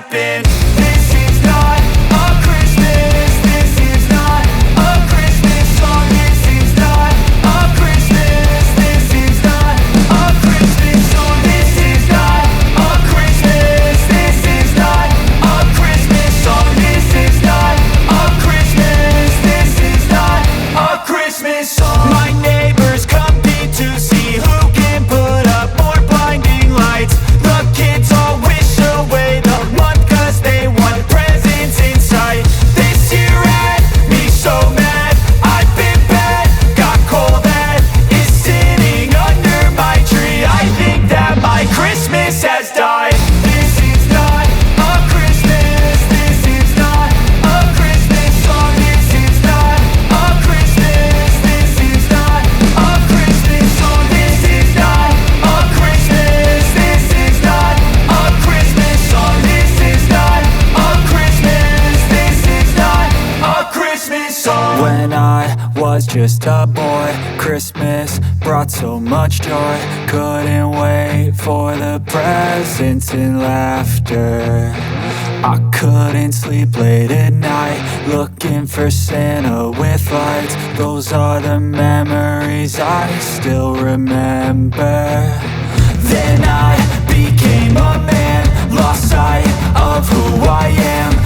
been. This is not a Christmas. This is not a Christmas song. This is not a Christmas. This is not a Christmas song. This is not a Christmas. This is not a Christmas song. This is not a Christmas. This is not a Christmas song. My neighbors compete to see who can put up more blinding lights. The kids all wish away the month 'cause they want presents in sight. This year had me so mad, I've been bad, got coal that is sitting under my tree. I think that my Christmas has died. This is not a Christmas. This is not a Christmas song. This is not a Christmas. This is not a Christmas song. This is not a Christmas. This is not a Christmas song. This is not a Christmas. This is not a Christmas song. When I was just a boy, Christmas brought so much joy. Couldn't wait for the presents and laughter. I couldn't sleep late at night, looking for Santa with lights. Those are the memories I still remember. Then I became a man, lost sight of who I am.